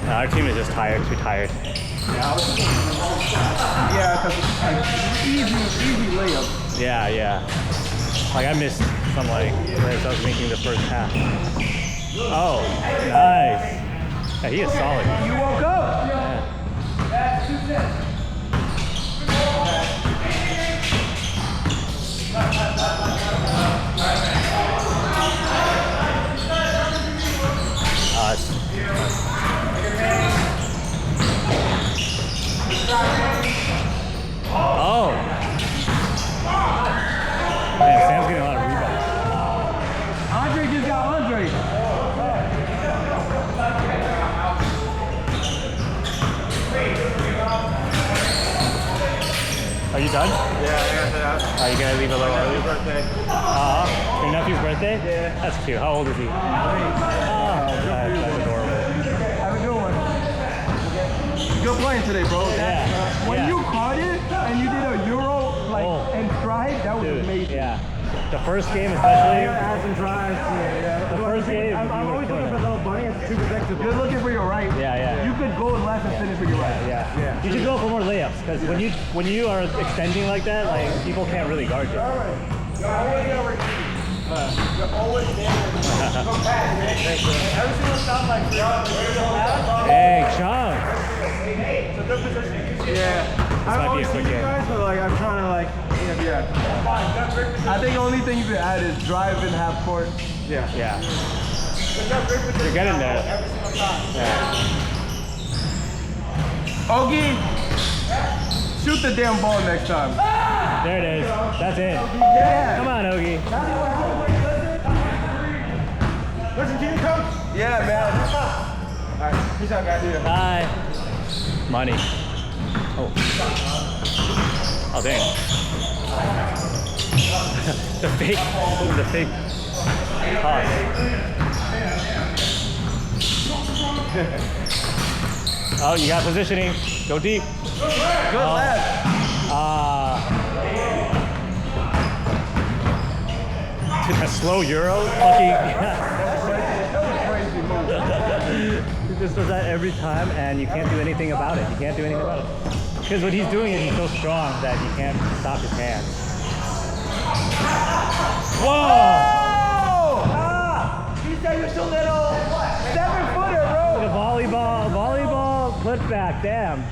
Our team is just tired, too tired. Yeah, because it's like easy layup. Yeah. Like I missed some like plays I was making the first half. Oh, nice. Yeah, he is solid. You woke up. Yeah. Oh. Man, Sam's getting a lot of rebounds. Andre just got Andre. Are you done? Yeah. Are you gonna leave a little early? Birthday. Your nephew's birthday? Yeah. That's cute. How old is he? Oh, that's adorable. Have a good one. Good playing today, bro. Yeah. When you caught it and you did a Euro and stride, that was amazing. Yeah. The first game especially. Add some drives. Yeah. The first game. I'm always looking for little bunny. It's too protective. You're looking for your right. Yeah. You could go left and finish with your right. Yeah. You should go for more layups because when you are extending like that, like people can't really guard you. You're always there. Go back, man. Every single shot like Hey, Chung. It's a good position. Yeah. I might be a always quick see you game. guys, but like I'm trying to like yeah. I think the only thing you can add is drive and half court. Yeah. You're getting there. Every single time. Yeah. Ogie, shoot the damn ball next time. There it is. That's it. Yeah. Come on, Ogie. Listen, can you come? Yeah, man. Alright, peace out, guys. Bye. Money. Oh, dang. the fake toss. Oh, you got positioning. Go deep. Good left. Dude, that slow Euro fucking. That was crazy move. He just does that every time, and you can't do anything about it. You can't do anything about it. Because when he's doing it, he's so strong that you can't stop his hands. Whoa! He said you're so little. 7-footer, bro. The volleyball, put back, damn.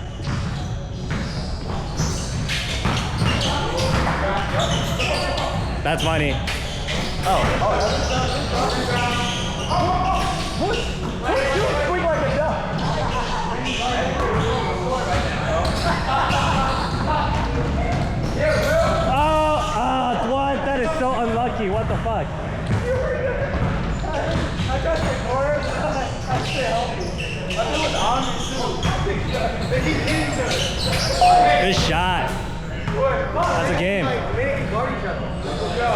That's money. Oh. Who's doing swing like a duck? What? That is so unlucky. What the fuck? I got the corner. I stay healthy. I do it on me too. They keep hitting each other. Good shot. That's a game. Like, they can guard each other. Yo.